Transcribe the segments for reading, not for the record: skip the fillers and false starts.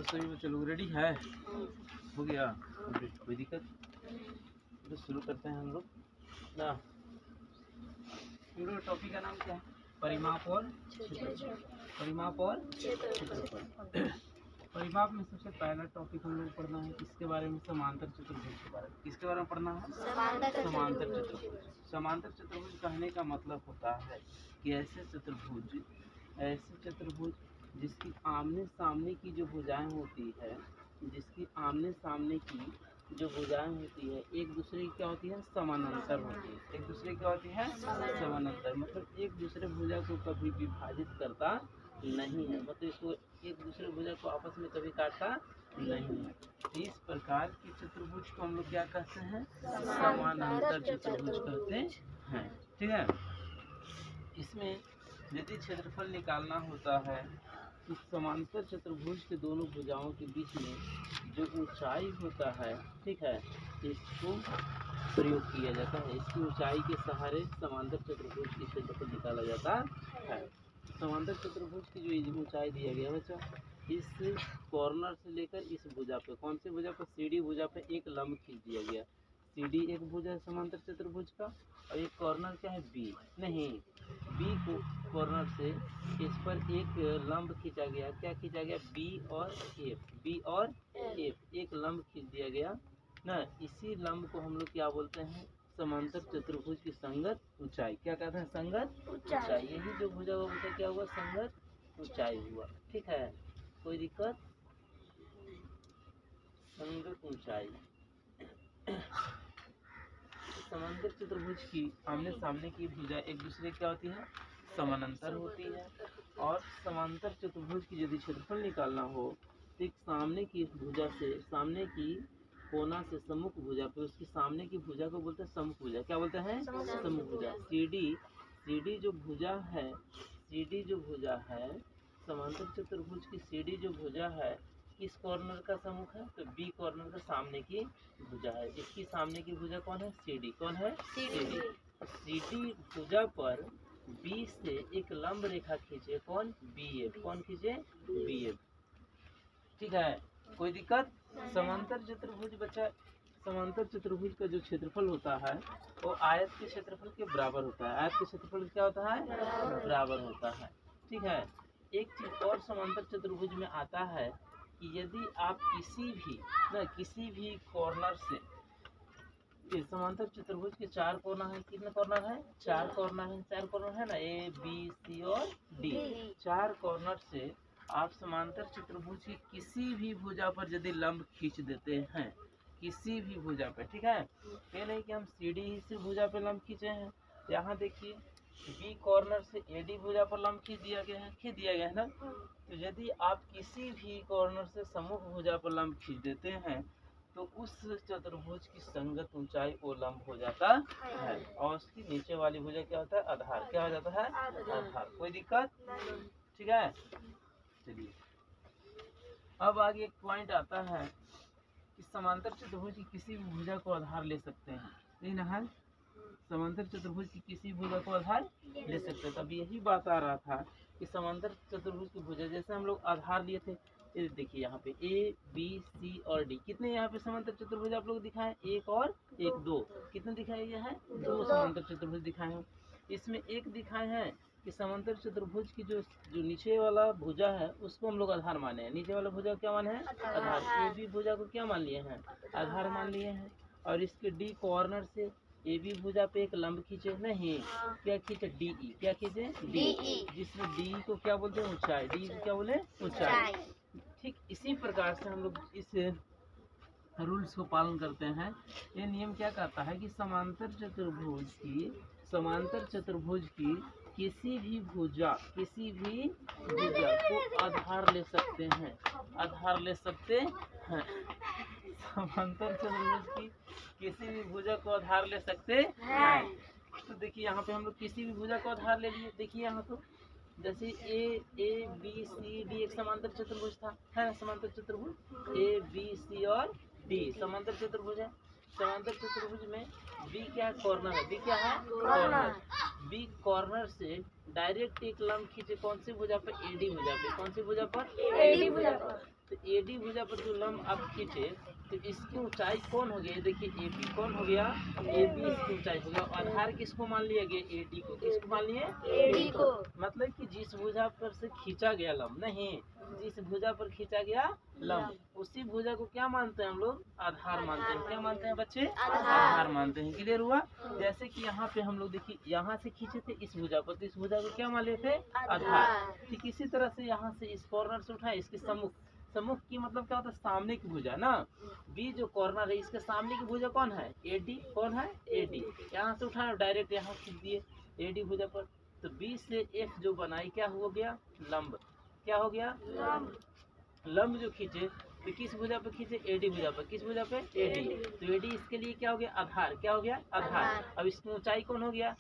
सभी बच्चे लोग रेडी है? हो गया कोई दिक्कत? तो शुरू करते हैं हम लोग ना। टॉपिक का नाम क्या है? परिमाप और क्षेत्रफल। परिमाप और क्षेत्रफल। परिमाप में सबसे पहला टॉपिक हम लोग पढ़ना है किसके बारे में? समांतर चतुर्भुज के बारे में। किसके बारे में पढ़ना है? समांतर चतुर्भुज। समांतर चतुर्भुज कहने का मतलब होता है कि ऐसे चतुर्भुज जिसकी आमने सामने की जो भुजाएं होती है, जिसकी आमने सामने की जो भुजाएं होती है एक दूसरे की क्या होती है? समानांतर होती है। एक दूसरे की क्या होती है? समानांतर। मतलब एक दूसरे भुजा को कभी विभाजित करता नहीं है, मतलब इसको एक दूसरे भुजा को आपस में कभी काटता नहीं है। इस प्रकार के चतुर्भुज को हम लोग क्या कहते हैं? समानांतर चतुर्भुज कहते हैं। ठीक है। इसमें यदि क्षेत्रफल निकालना होता है तो समांतर चतुर्भुज के दोनों भुजाओं के बीच में जो ऊंचाई होता है, ठीक है, इसको प्रयोग किया जाता है। इसकी ऊंचाई के सहारे समांतर चतुर्भुज की क्षेत्रफल निकाला जाता है। समांतर चतुर्भुज की जो ऊंचाई दिया गया बच्चा, इस कॉर्नर से लेकर इस भुजा पे, कौन से भुजा पर? सीडी भुजा पे एक लंब खींच दिया गया। सीडी एक भुजा है समांतर चतुर्भुज का, और एक कॉर्नर क्या है? बी। नहीं, बी को कॉर्नर से इस पर एक लंब खींचा गया। क्या खींचा गया? बी और एफ। बी और एफ एक लंब खींच दिया गया ना। इसी लंब को हम लोग क्या बोलते हैं? समांतर चतुर्भुज की संगत ऊंचाई। क्या कहते हैं? संगत ऊंचाई। यही जो भुजा हुआ बता क्या हुआ? संगत ऊंचाई हुआ। ठीक है, कोई दिक्कत? संगत ऊंचाई। समांतर चतुर्भुज की आमने सामने की भुजा एक दूसरे क्या होती है? समानांतर होती है। और समांतर चतुर्भुज की यदि क्षेत्रफल निकालना हो तो एक सामने की भुजा से, सामने की कोना से सम्मुख भुजा पे, उसकी सामने की भुजा को बोलते हैं सम्मुख भुजा। क्या बोलते हैं? सम्मुख भुजा। सीडी जो भुजा है, सीडी जो भुजा है, समांतर चतुर्भुज की सीडी जो भुजा है किस कॉर्नर का सम्मुख है? तो बी कॉर्नर का सामने की भुजा है। इसकी सामने की भुजा कौन है? सीडी। कौन है? सीडी। सीडी भुजा पर बी से एक लंब रेखा खींचे। कौन? B F. कौन खींचे? B F. ठीक है, कोई दिक्कत? समांतर चतुर्भुज बच्चा, समांतर चतुर्भुज का जो क्षेत्रफल होता है वो आयत के क्षेत्रफल के बराबर होता है। आयत के क्षेत्रफल क्या होता है? बराबर होता है। ठीक है। एक चीज और समांतर चतुर्भुज में आता है कि यदि आप किसी भी कॉर्नर से, समांतर चतुर्भुज के चार कॉर्नर है। कितने कॉर्नर है? चार कॉर्नर है। चार कॉर्नर है ना, ए बी सी और डी। चार कॉर्नर से आप समांतर चतुर्भुज की किसी भी भुजा पर यदि लंब खींच देते हैं, किसी भी भुजा पे, ठीक है, ये नहीं कि हम सीडी से भुजा पे लंब खींचे हैं। यहाँ देखिए बी कॉर्नर से एडी भुजा पर लंब खींच दिया गया है ना। तो यदि आप किसी भी कॉर्नर से सम्मुख भुजा पर लंब खींच देते हैं तो उस चतुर्भुज की संगत ऊंचाई वो लंब हो जाता है, और उसकी नीचे वाली भुजा क्या होता है? आधार। क्या हो जाता है? आधार। कोई दिक्कत? ठीक है, चलिए अब आगे एक पॉइंट आता है कि समांतर चतुर्भुज की किसी भी भुजा को आधार ले सकते हैं। नहीं है, समांतर चतुर्भुज की किसी भुजा को आधार ले सकते हैं। तब यही बात आ रहा था कि समांतर चतुर्भुज की भुजा जैसे हम लोग आधार लिए थे, देखिए यहाँ पे ए बी सी और डी, कितने यहाँ पे समांतर चतुर्भुज आप लोग दिखाए? एक और एक, दो। कितने दिखाए गए हैं? दो समांतर चतुर्भुज दिखाए हैं। इसमें एक दिखाए हैं कि समांतर चतुर्भुज की जो नीचे वाला भुजा है उसको हम लोग आधार माने हैं। नीचे वाला भुजा क्या माने हैं? आधार। ए बी भुजा को क्या मान लिए हैं? आधार मान लिए हैं। और इसके डी कॉर्नर से ए बी भुजा पे एक लंब खींचे। नहीं, क्या खींचे? D E. क्या खींचे? D E. जिसमें डी को क्या बोलते हैं? ऊंचाई। डी को क्या बोले? ऊंचाई। ठीक इसी प्रकार से हम लोग इस रूल्स को पालन करते हैं। ये नियम क्या कहता है कि समांतर चतुर्भुज की किसी भी भुजा को आधार ले सकते हैं। आधार ले सकते हैं। समांतर चतुर्भुज की किसी भी भुजा को आधार ले सकते हैं। तो देखिए यहाँ पे हम लोग किसी भी भुजा को आधार ले लिए। देखिए यहाँ तो जैसे ए बी सी डी एक समांतर चतुर्भुज था, है समांतर चतुर्भुज। ए बी सी और डी समांतर चतुर्भुज है। समांतर चतुर्भुज में बी क्या कॉर्नर है? बी क्या है? कॉर्नर। बी कॉर्नर से डायरेक्ट एक लंब खींचे। कौन सी भुजा पर? एडी भुजा पे। कौन सी भुजा पर? एडी भुजा पर। तो एडी भुजा पर जो लंब आप खींचे तो इसकी ऊंचाई कौन हो गई? देखिए एबी कौन हो गया? एबी इसकी ऊंचाई हो गया। आधार किसको मान लिया गया? एडी को। किसको मान लिए? एडी को। मतलब कि जिस भुजा पर से खींचा गया लंब, नहीं, जिस भुजा पर खींचा गया लंब उसी भुजा को क्या मानते हैं हम लोग? आधार मानते हैं। क्या मानते हैं बच्चे? आधार मानते हैं। क्लियर हुआ? जैसे कि यहाँ पे हम लोग देखिए यहाँ से खींचे थे इस भुजा पर, तो इस भुजा को क्या मान लिए थे? आधार। ठीक इसी तरह से यहाँ से इस कॉर्नर से उठाए इसके सम्मुख। सम्मुख की मतलब क्या होता है? सामने की भुजा ना। बी जो कॉर्नर है इसके सामने की भुजा कौन है? एडी। कौन है? एडी। यहाँ से उठाए डायरेक्ट यहाँ खींच दिए एडी भुजा पर, तो बी से एफ जो बनाई क्या हो गया? लंब। क्या हो गया? लंब जो खींचे तो किस भुजा पर खींचे? एडी भुजा पर। किस भुजा पे? एडी। तो एडी इसके लिए क्या हो गया? आधार। क्या हो गया? आधार। अब इसकी ऊंचाई कौन हो गया?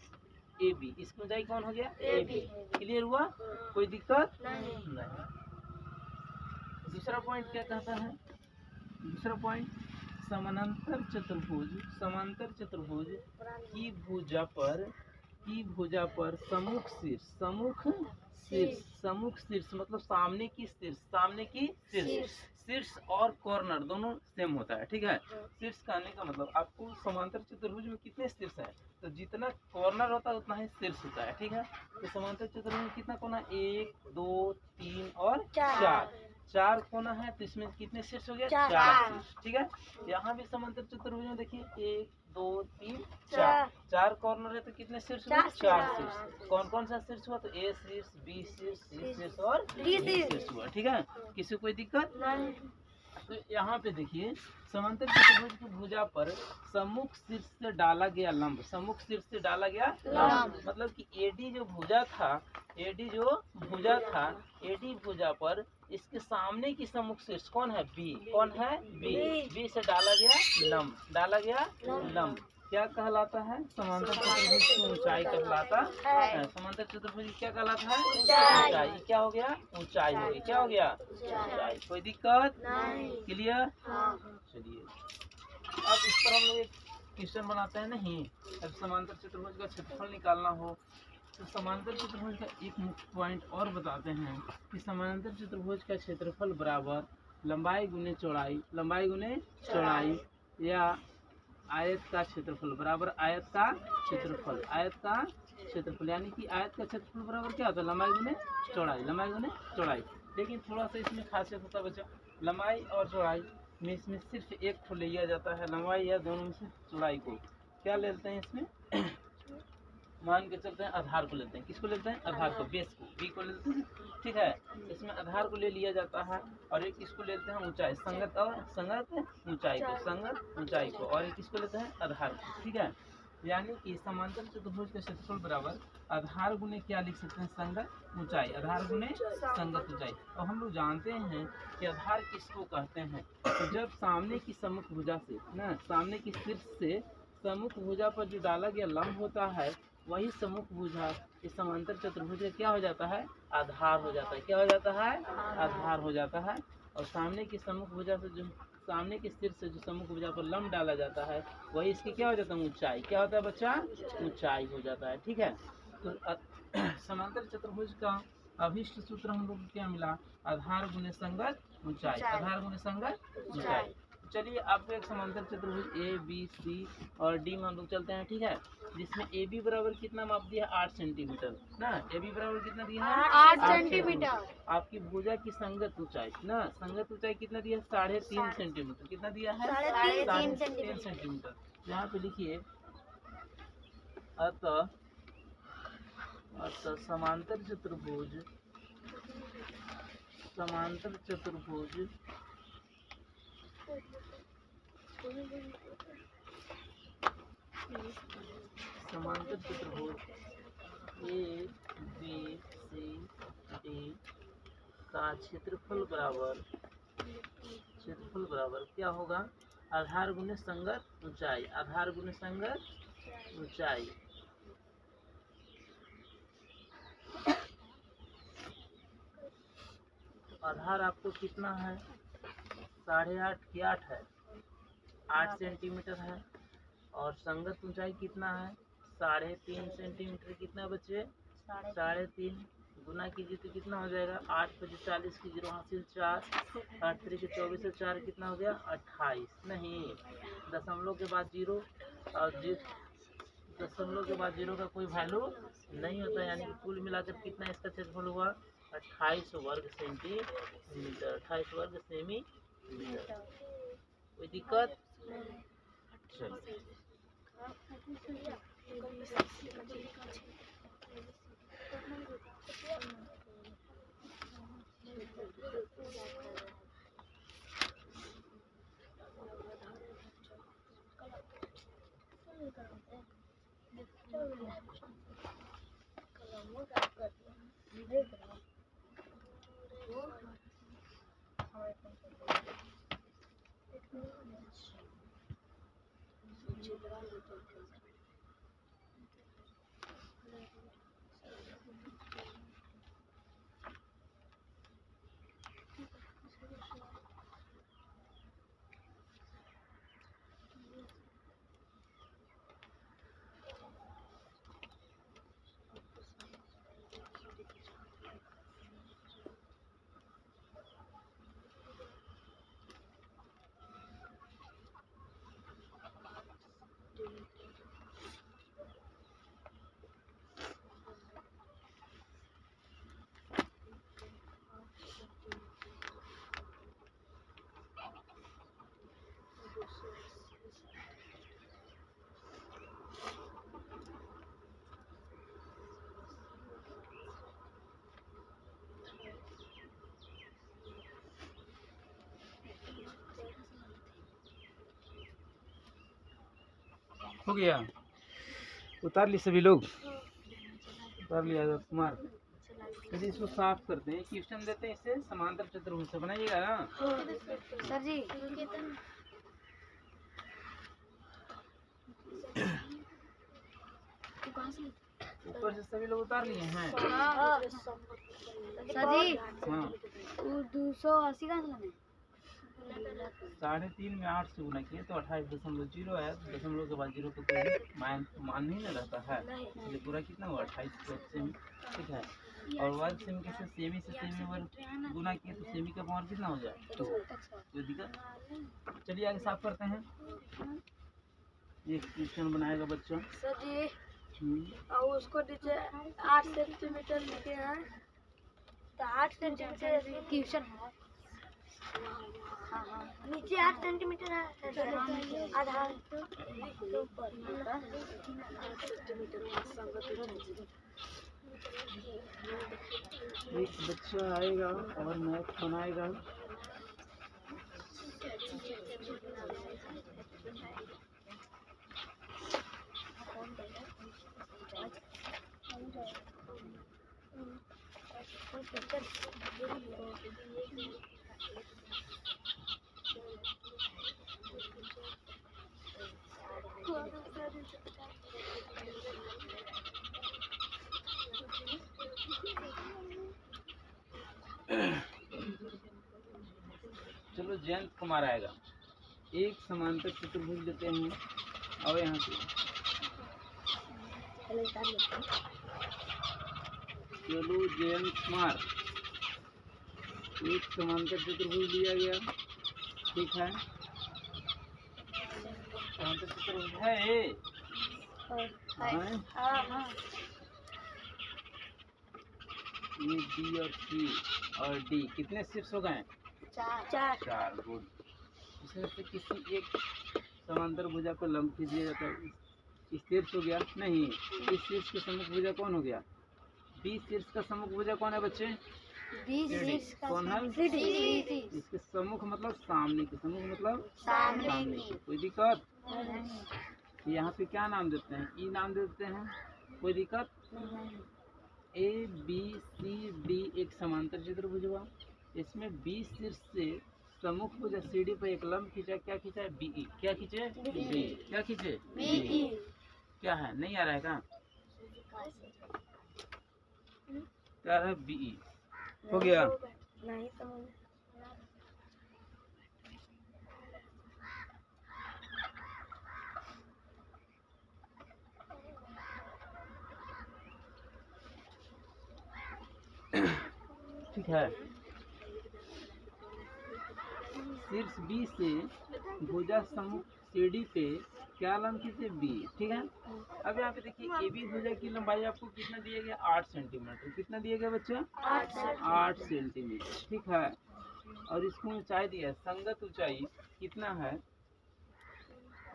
एबी। इसकी ऊंचाई कौन हो गया? एबी। क्लियर हुआ? कोई दिक्कत नहीं। दूसरा पॉइंट क्या कहता है? दूसरा पॉइंट समानांतर चतुर्भुज, समांतर चतुर्भुज की भुजा पर सम्मुख शीर्ष, सम्मुख शीर्ष, सम्मुख शीर्ष मतलब सामने की शीर्ष, सामने की शीर्ष, शीर्ष और कॉर्नर दोनों सेम होता है। ठीक है? शीर्ष कहने का मतलब आपको समांतर चतुर्भुज में कितने शीर्ष है? तो जितना कॉर्नर होता है उतना ही शीर्ष होता है। ठीक है? तो समांतर चतुर्भुज में कितना कोना? 1 2 3 और 4। 4 कोना है तो इसमें कितने शीर्ष हो गया? 4 शीर्ष। ठीक है? यहाँ भी समांतर चतुर्भुज में देखिए 1 2 3 4, 4 कॉर्नर है तो कितने शीर्ष हुए? 4 शीर्ष। कौन कौन सा शीर्ष हुआ? तो ए शीर्ष, बी शीर्ष, सी शीर्ष और डी शीर्ष हुआ। ठीक है? किसी को कोई दिक्कत नहीं? तो यहाँ पे देखिए समांतर चतुर्भुज की भुजा पर सम्मुख शीर्ष से डाला गया लंब, सम्मुख शीर्ष से डाला गया लंब मतलब कि एडी जो भुजा था, एडी जो भुजा था, एडी भुजा पर इसके सामने की सम्मुख शीर्ष कौन है? बी। कौन है? बी। बी से डाला गया लंब, डाला गया लंब क्या कहलाता है? समांतर चतुर्भुज की ऊंचाई कहलाता है। समांतर चतुर्भुज क्या कहलाता है? ऊंचाई। क्या हो गया? ऊंचाई हो गई। क्या हो गया? ऊंचाई। कोई दिक्कत नहीं? क्लियर? चलिए अब इस पर हम लोग एक क्वेश्चन बनाते हैं। नहीं, अब समांतर चतुर्भुज का क्षेत्रफल निकालना हो तो समांतर चतुर्भुज का एक मुख्य पॉइंट और बताते हैं कि समांतर चतुर्भुज का क्षेत्रफल बराबर लंबाई गुने चौड़ाई, लंबाई गुने चौड़ाई या आयत का क्षेत्रफल बराबर आयत का क्षेत्रफल, आयत का क्षेत्रफल यानी कि आयत का क्षेत्रफल बराबर क्या होता है? लंबाई गुने चौड़ाई, लंबाई गुने चौड़ाई। लेकिन थोड़ा सा इसमें खासियत होता है बच्चों, लंबाई और चौड़ाई में इसमें सिर्फ एक ठो लिया जाता है, लंबाई या दोनों में से चौड़ाई को क्या लेते हैं इसमें? मान के चलते हैं आधार को लेते हैं। किसको लेते हैं? आधार को, बेस को, बी को लेते हैं। ठीक है? इसमें आधार को ले लिया जाता है और एक किसको लेते हैं? ऊंचाई, संगत और संगत ऊंचाई को, संगत ऊंचाई को, और एक किसको लेते हैं? आधार को। ठीक है? यानी कि समांतर चतुर्भुज का क्षेत्रफल बराबर आधार गुने क्या लिख सकते हैं? संगत ऊंचाई, आधार गुने संगत ऊंचाई। और हम लोग जानते हैं कि आधार किसको कहते हैं? तो जब सामने की सम्मुख भुजा से ना, सामने की शीर्ष से सम्मुख भुजा पर जो डाला गया लंब होता है वही सम्मुख भुजा इस समांतर चतुर्भुज का क्या हो जाता है? आधार हो जाता है। क्या हो जाता है? आधार हो जाता है। और सामने की सम्मुख भुजा से जो सामने के शीर्ष से जो सम्मुख भुजा पर लंब डाला जाता है वही इसकी क्या हो जाता है? ऊंचाई। क्या होता है बच्चा? ऊंचाई हो जाता है। ठीक है? तो समांतर चतुर्भुज का अभिष्ट सूत्र हम लोग को क्या मिला? आधार गुने संगत ऊंचाई, आधार गुने संगत ऊंचाई। चलिए आपको एक समांतर चतुर्भुज ए बी सी और डी में हम लोग चलते हैं। ठीक है? जिसमें ए बी बराबर कितना माप दिया? 8 सेंटीमीटर ना। ए बी बराबर कितना दिया है? 8 सेंटीमीटर। आपकी भुजा की संगत ऊंचाई ना, संगत ऊंचाई कितना दिया? 3.5 सेंटीमीटर। कितना दिया है? 3.5 सेंटीमीटर। यहाँ पे लिखिए अतः समांतर चतुर्भुज, समांतर चतुर्भुज समांतर चतुर्भुज ए बी सी डी का क्षेत्रफल बराबर क्या होगा? आधार गुने संगत ऊंचाई, आधार गुने संगत ऊंचाई। आधार आपको कितना है? 8.5 की 8 है, 8 सेंटीमीटर है। और संगत ऊंचाई कितना है? 3.5 सेंटीमीटर। कितना बच्चे? 3.5। गुना कीजिए तो कितना हो जाएगा, 8 × 5 = 40 की 0 हासिल 4, 8 × 3 = 24 और 4 कितना हो गया 28। नहीं, दशमलव के बाद 0 और दशमलव के बाद 0 का कोई वैल्यू नहीं होता, यानी कि कुल मिलाकर कितना इसका क्षेत्रफल हुआ 28 वर्ग सेंटीमीटर। 28 वर्ग सेमीमीटर। कोई दिक्कत? चलिए हो गया, उतार ली सभी लोग, उतार लिया कुमार। यदि इसको साफ करते हैं, क्वेश्चन देते हैं, इसे समांतर चतुर्भुज से बनाइएगा ना सर जी। ऊपर से सभी लोग उतार लिए हैं। सर जी हाँ, 280 का है। 3.5 में 8 से गुना किए तो 28.0 है। दशमलव के बाद 0 को कोई मान नहीं ना रहता है, इसलिए पूरा कितना हुआ 28 सेमी। ठीक है, और वर्ग सेमी कैसे, सेमी से सेमी वर्ग गुना किए तो सेमी का पावर कितना हो जाए 2। कोई दिक्कत? चलिए आगे साफ करते हैं। ये क्वेश्चन बनाएगा बच्चा। सर जी और उसको नीचे 8 सेंटीमीटर लिखे हैं, तो 8 सेंटीमीटर क्वेश्चन है। नीचे 8 सेंटीमीटर है, आधार ऊपर एक बच्चा आएगा और मैथ बनाएगा। चलो जयंत कुमार आएगा। एक समांतर चतुर्भुज लेते हैं और यहाँ से चलो जयंत कुमार, एक समांतर चतुर्भुज लिया गया। ठीक है, समांतर चतुर्भुज है ये। ए बी और सी और डी कितने शीर्ष हो गए? 4। गुड। इसमें से किसी एक समांतर भुजा को लंब कीजिए जाता है, इस शीर्ष हो गया नहीं, इस शीर्ष के सम्मुख भुजा कौन हो गया? बी शीर्ष का सम्मुख भुजा कौन है बच्चे? कौन है? इसके सम्मुख मतलब सामने के, सम्मुख मतलब सामने के। कोई दिक्कत? यहाँ पे क्या नाम देते हैं? ई नाम देते हैं। कोई दिक्कत? ए बी सी डी एक समांतर चतुर्भुज हुआ। इसमें बी शीर्ष से सम्मुख भुजा सी डी पर एक लंब खींचा। क्या खींचा है? बीई। क्या खींचे? बी। क्या खींचे? बीई। क्या है? नहीं आ रहा है क्या? क्या है? बीई। हो गया। नहीं समझ। ठीक है। शीर्ष बी से भुजा समूह CD पे क्या लंब खींचे B, ठीक है। अब यहाँ पे देखिए AB भुजा की लंबाई आपको कितना दिया गया 8 सेंटीमीटर। कितना दिया गया बच्चा 8 सेंटीमीटर, ठीक है। और इसको ऊंचाई दिया है, संगत ऊंचाई कितना है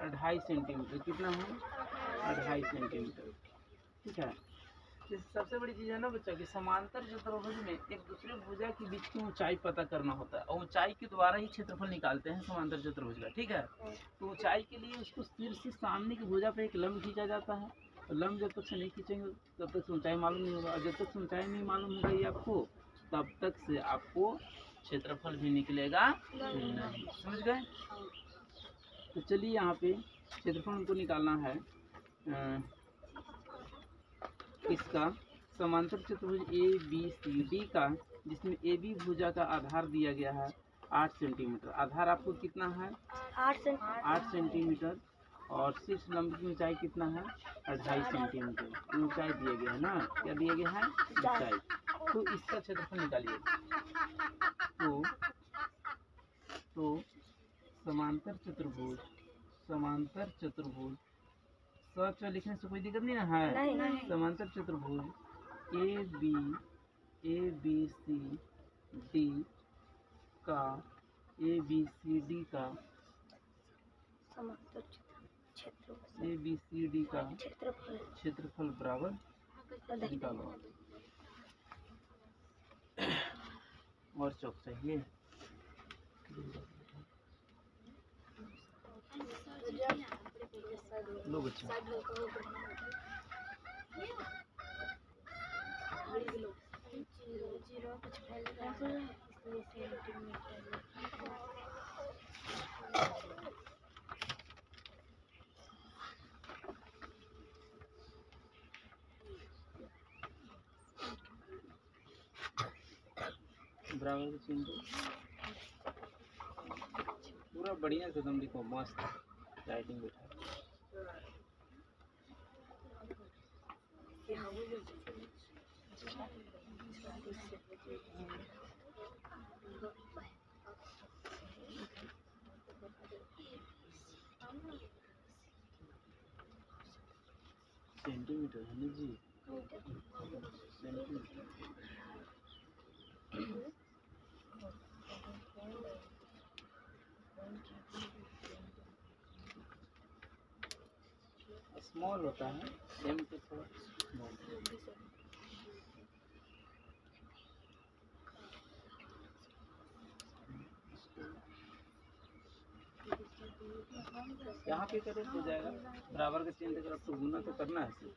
2.5 सेंटीमीटर। कितना है 2.5 सेंटीमीटर, ठीक है। सबसे बड़ी चीज़ है ना बच्चा कि समांतर चतुर्भुज में एक दूसरे भुजा के बीच की ऊंचाई पता करना होता है और ऊंचाई के द्वारा ही क्षेत्रफल निकालते हैं समांतर चतुर्भुज का, ठीक है। तो ऊंचाई के लिए उसको सिर से सामने की भुजा पर एक लंब खींचा जाता है। और लंब जब तक से नहीं खींचेंगे तब तक से ऊंचाई मालूम नहीं होगा, और जब तक से ऊंचाई नहीं मालूम होगा ये आपको तब तक से आपको क्षेत्रफल भी निकलेगा नहीं, समझ गए। तो चलिए यहाँ पे क्षेत्रफल हमको निकालना है इसका समांतर चतुर्भुज ABCD का, जिसमें AB भुजा का आधार दिया गया है 8 सेंटीमीटर। आधार आपको कितना है 8 सेंटीमीटर और शीर्ष लंब की ऊंचाई कितना है 2.5 सेंटीमीटर ऊंचाई दिया गया है ना। क्या दिया गया है ऊंचाई। तो इसका क्षेत्रफल निकालिए। तो समांतर चतुर्भुज सच लिखने से कोई दिक्कत नहीं ना है। नहीं। समांतर चतुर्भुज ABCD का क्षेत्रफल बराबर निकालो। और चौक चाहिए लो बच्चा। बराबर का चिन्ह पूरा बढ़िया से एकदम लिखो, मस्त राइटिंग बैठा। सेंटीमीटर है ना जी, सेंटीमीटर। स्मॉल होता है M पे थोड़ा स्मॉल। यहाँ पे करो हो जाएगा। बराबर का चिन्ह देकर आपको गुना तो करना है सिर्फ।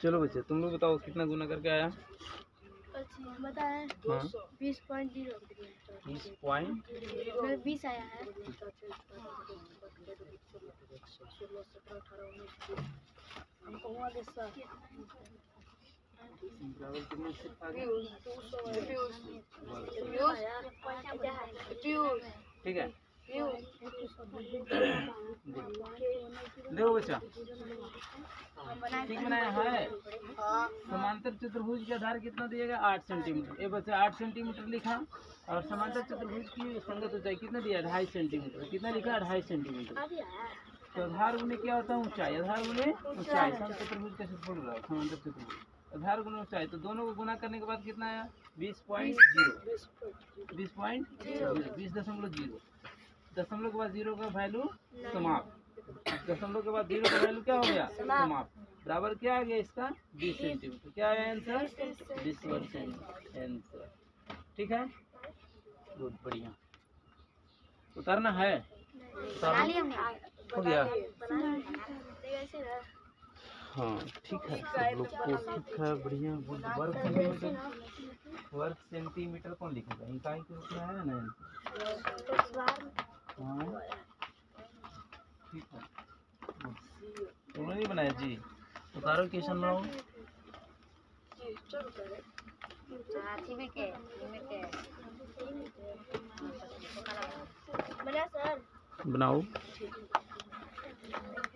चलो बच्चे तुम लोग बताओ कितना गुना करके आया। बताएं 20.0 20 आया है। ठीक है देखो बच्चा ठीक बनाया है। समांतर चतुर्भुज के आधार कितना दिएगा 8 सेंटीमीटर। ये बच्चा 8 सेंटीमीटर लिखा और समांतर चतुर्भुज की संगत ऊंचाई कितना दिया 2.5 सेंटीमीटर। कितना लिखा 2.5 सेंटीमीटर। तो आधार गुने क्या होता है ऊंचाई। आधार गुने ऊंचाई चतुर्भुज का क्षेत्रफल हो रहा है समांतर चतुर्भुज। आधार गुने ऊंचाई तो दोनों को गुना करने के बाद कितना आया 20.0 20.0 दशमलव के बाद 0 का वैल्यू समाप्त। दशमलव के बाद 0 का वैल्यू क्या हो गया समाप्त। बराबर क्या आ गया इसका 20 सेंटीमीटर। क्या आया आंसर 20% आंसर। ठीक है बहुत बढ़िया। उतारना है हो गया। हाँ ठीक है सब लोग को ठीक है बढ़िया। वर्ग सेंटीमीटर कौन लिखेगा इकाई के रूप में है ना। हाँ ठीक है नहीं बनाया जी? उतारो क्वेश्चन बनाओ। जी चलो करे बना सर बनाओ।